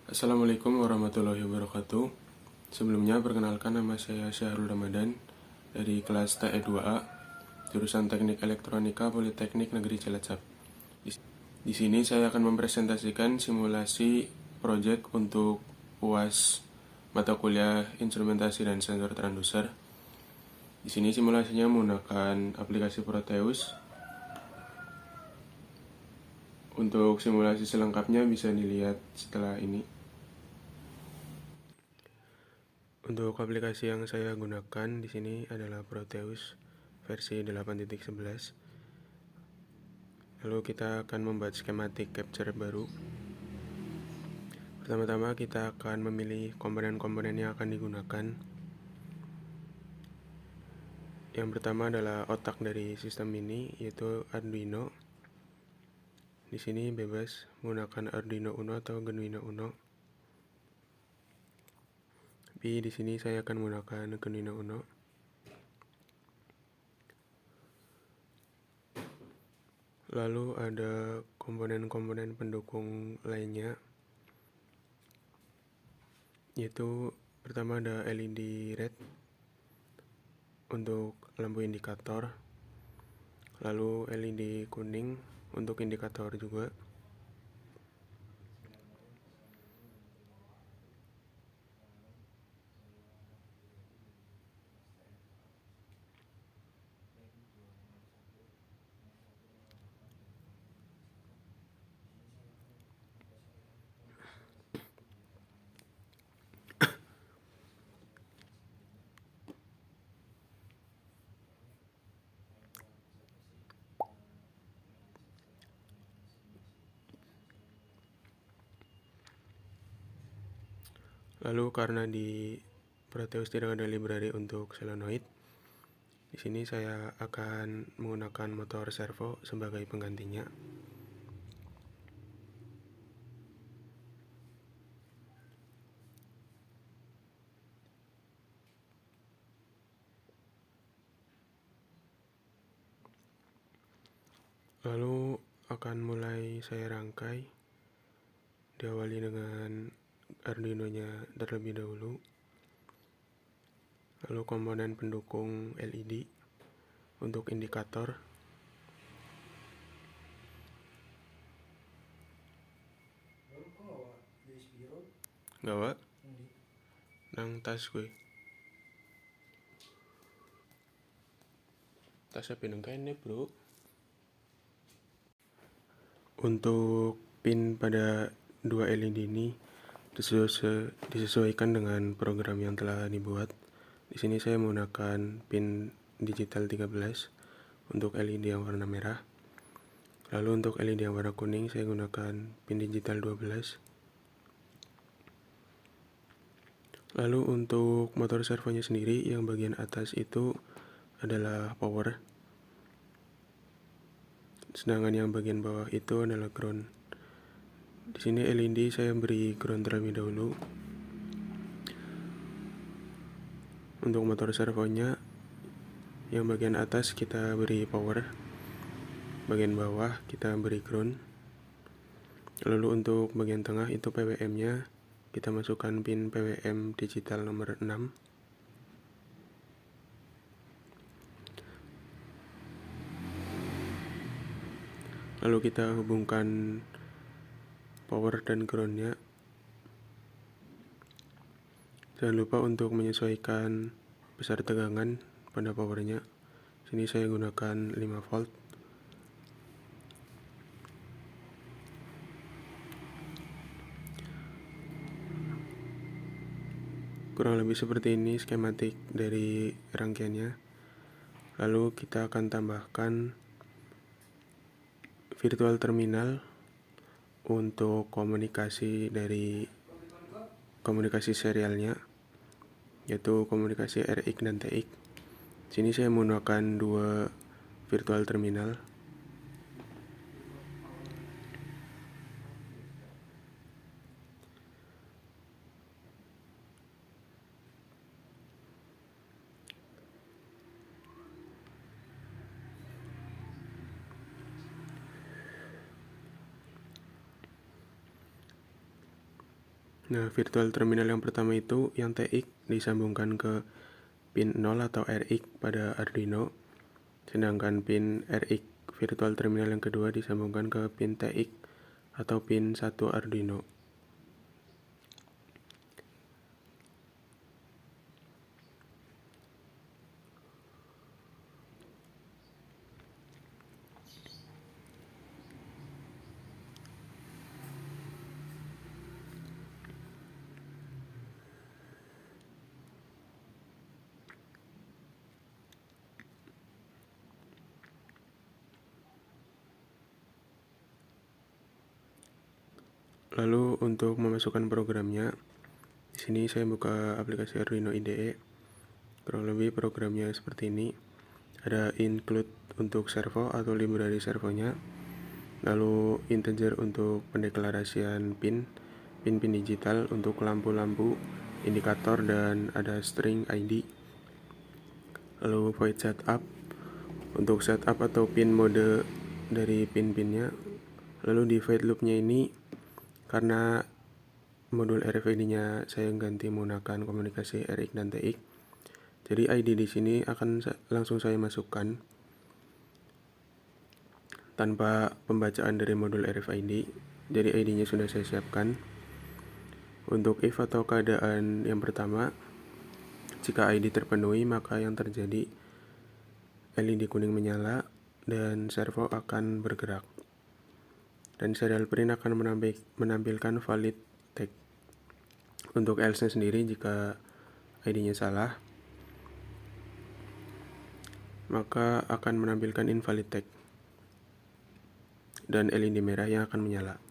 Assalamualaikum warahmatullahi wabarakatuh. Sebelumnya perkenalkan, nama saya Syahrul Ramadan dari kelas TE2A, jurusan Teknik Elektronika Politeknik Negeri Cilacap. Di sini saya akan mempresentasikan simulasi proyek untuk UAS mata kuliah Instrumentasi dan Sensor Transducer. Di sini simulasinya menggunakan aplikasi Proteus. Untuk simulasi selengkapnya bisa dilihat setelah ini. Untuk aplikasi yang saya gunakan di sini adalah Proteus versi 8.11. Lalu kita akan membuat skematik capture baru. Pertama-tama kita akan memilih komponen-komponen yang akan digunakan. Yang pertama adalah otak dari sistem ini, yaitu Arduino. Di sini bebas menggunakan Arduino Uno atau Genuino Uno. Tapi di sini saya akan menggunakan Genuino Uno. Lalu ada komponen-komponen pendukung lainnya, yaitu pertama ada LED red untuk lampu indikator, lalu LED kuning untuk indikator juga. Lalu karena di Proteus tidak ada library untuk solenoid, di sini saya akan menggunakan motor servo sebagai penggantinya. Lalu akan mulai saya rangkai, diawali dengan Arduino-nya terlebih dahulu, lalu komponen pendukung LED untuk indikator, gawa nang tas gue tas apa nang kene bro. Untuk pin pada dua LED ini disesuaikan dengan program yang telah dibuat. Di sini saya menggunakan pin digital 13 untuk LED yang warna merah. Lalu untuk LED yang warna kuning saya gunakan pin digital 12. Lalu untuk motor servonya sendiri, yang bagian atas itu adalah power, sedangkan yang bagian bawah itu adalah ground. Di sini LED saya beri ground terlebih dahulu. Untuk motor servonya, yang bagian atas kita beri power, bagian bawah kita beri ground. Lalu untuk bagian tengah itu PWM-nya, kita masukkan pin PWM digital nomor 6. Lalu kita hubungkan power dan ground-nya. Jangan lupa untuk menyesuaikan besar tegangan pada powernya. Sini saya gunakan 5 volt. Kurang lebih seperti ini skematik dari rangkaiannya. Lalu kita akan tambahkan virtual terminal untuk komunikasi serialnya, yaitu komunikasi RX dan TX. Sini saya menggunakan 2 virtual terminal. Nah, virtual terminal yang pertama itu yang TX disambungkan ke pin 0 atau RX pada Arduino, sedangkan pin RX virtual terminal yang kedua disambungkan ke pin TX atau pin 1 Arduino. Lalu untuk memasukkan programnya, di sini saya buka aplikasi Arduino IDE. Kurang lebih programnya seperti ini. Ada include untuk servo atau library servonya, lalu integer untuk pendeklarasian pin digital untuk lampu-lampu, indikator, dan ada string ID. Lalu void setup untuk setup atau pin mode dari pin-pinnya. Lalu di void loopnya ini, karena modul RFID-nya saya ganti menggunakan komunikasi RX dan TX, jadi ID di sini akan langsung saya masukkan tanpa pembacaan dari modul RFID. Jadi ID-nya sudah saya siapkan. Untuk if atau keadaan yang pertama, jika ID terpenuhi maka yang terjadi LED kuning menyala dan servo akan bergerak. Dan serial print akan menampilkan valid tag. Untuk else-nya sendiri, jika ID-nya salah, maka akan menampilkan invalid tag dan LED merah yang akan menyala.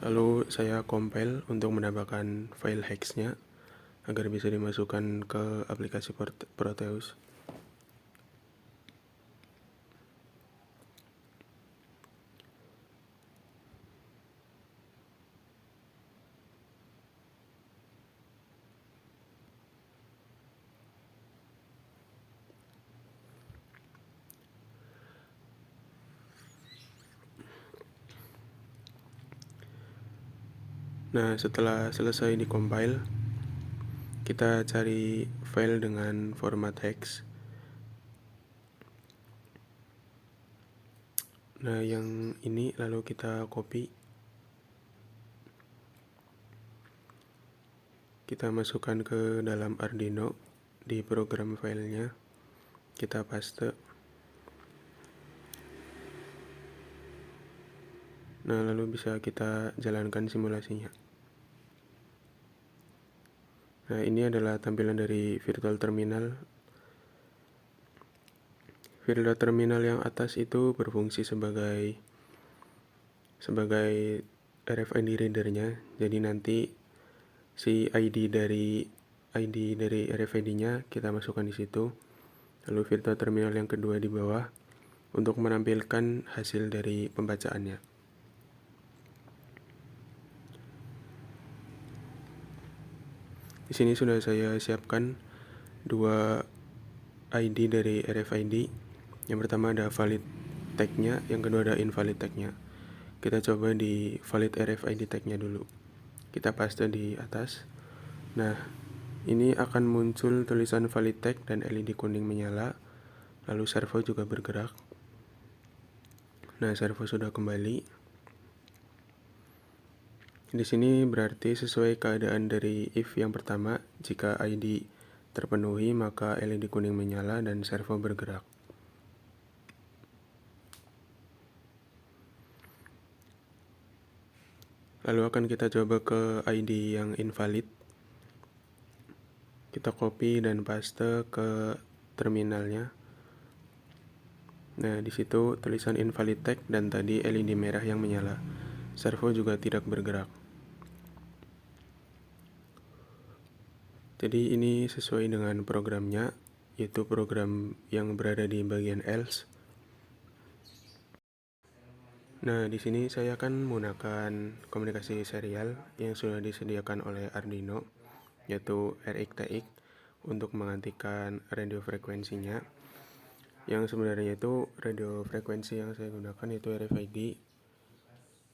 Lalu saya compile untuk menambahkan file hex-nya agar bisa dimasukkan ke aplikasi Proteus. Nah, setelah selesai di-compile, kita cari file dengan format hex. Nah, yang ini lalu kita copy. Kita masukkan ke dalam Arduino di program filenya. Kita paste. Nah, lalu bisa kita jalankan simulasinya. Nah, ini adalah tampilan dari virtual terminal. Virtual terminal yang atas itu berfungsi sebagai RFID readernya. Jadi nanti si ID dari RFID-nya kita masukkan di situ. Lalu virtual terminal yang kedua di bawah untuk menampilkan hasil dari pembacaannya. Di sini sudah saya siapkan dua ID dari RFID. Yang pertama ada valid tag-nya, yang kedua ada invalid tag-nya. Kita coba di valid RFID tag-nya dulu. Kita paste di atas. Nah, ini akan muncul tulisan valid tag dan LED kuning menyala. Lalu servo juga bergerak. Nah, servo sudah kembali. Di sini berarti sesuai keadaan dari if yang pertama, jika ID terpenuhi maka LED kuning menyala dan servo bergerak. Lalu akan kita coba ke ID yang invalid. Kita copy dan paste ke terminalnya. Nah, di situ tulisan invalid tag dan tadi LED merah yang menyala. Servo juga tidak bergerak. Jadi ini sesuai dengan programnya, yaitu program yang berada di bagian else. Nah, di sini saya akan menggunakan komunikasi serial yang sudah disediakan oleh Arduino, yaitu RX-TX untuk menggantikan radio frekuensinya. Yang sebenarnya itu radio frekuensi yang saya gunakan itu RFID,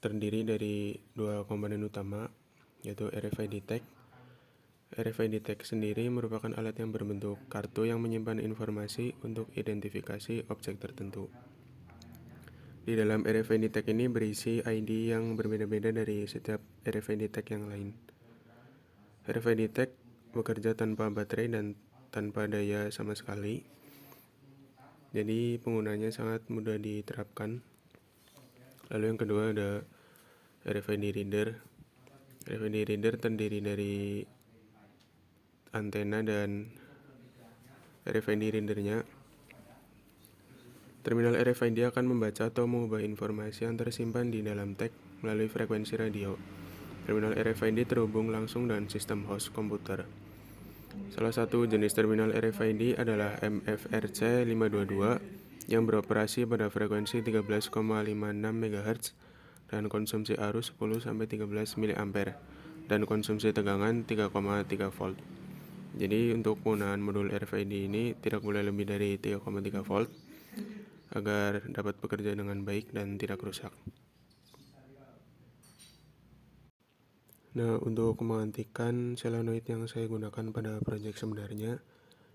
terdiri dari dua komponen utama, yaitu RFID tag. RFID tag sendiri merupakan alat yang berbentuk kartu yang menyimpan informasi untuk identifikasi objek tertentu. Di dalam RFID tag ini berisi ID yang berbeda-beda dari setiap RFID tag yang lain. RFID tag bekerja tanpa baterai dan tanpa daya sama sekali. Jadi penggunanya sangat mudah diterapkan. Lalu yang kedua ada RFID reader. RFID reader terdiri dari antena dan RFID readernya. Terminal RFID akan membaca atau mengubah informasi yang tersimpan di dalam tag melalui frekuensi radio. Terminal RFID terhubung langsung dengan sistem host komputer. Salah satu jenis terminal RFID adalah MFRC 522 yang beroperasi pada frekuensi 13,56 MHz dan konsumsi arus 10-13 mA dan konsumsi tegangan 3,3 volt. Jadi untuk penggunaan modul RFID ini tidak boleh lebih dari 3,3 volt agar dapat bekerja dengan baik dan tidak rusak. Nah, untuk menggantikan solenoid yang saya gunakan pada proyek sebenarnya,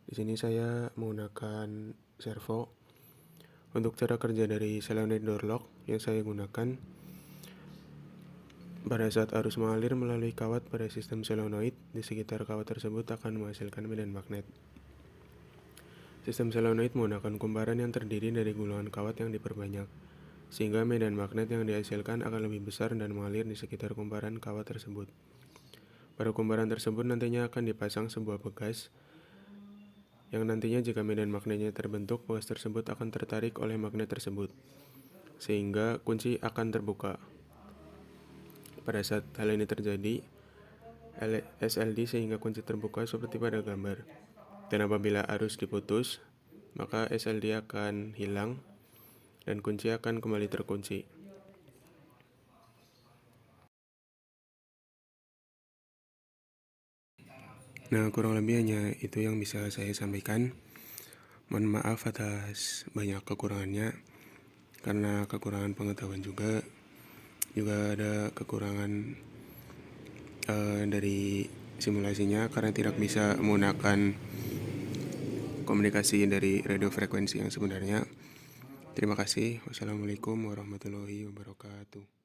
di sini saya menggunakan servo. Untuk cara kerja dari solenoid door lock yang saya gunakan, pada saat arus mengalir melalui kawat pada sistem solenoid, di sekitar kawat tersebut akan menghasilkan medan magnet. Sistem solenoid menggunakan kumparan yang terdiri dari gulungan kawat yang diperbanyak, sehingga medan magnet yang dihasilkan akan lebih besar dan mengalir di sekitar kumparan kawat tersebut. Pada kumparan tersebut nantinya akan dipasang sebuah pegas, yang nantinya jika medan magnetnya terbentuk, pegas tersebut akan tertarik oleh magnet tersebut, sehingga kunci akan terbuka. Pada saat hal ini terjadi, SLD sehingga kunci terbuka seperti pada gambar. Dan apabila arus diputus, maka SLD akan hilang dan kunci akan kembali terkunci. Nah, kurang lebih hanya itu yang bisa saya sampaikan. Mohon maaf atas banyak kekurangannya, karena kekurangan pengetahuan juga ada kekurangan dari simulasinya karena tidak bisa menggunakan komunikasi dari radio frekuensi yang sebenarnya. Terima kasih. Wassalamualaikum warahmatullahi wabarakatuh.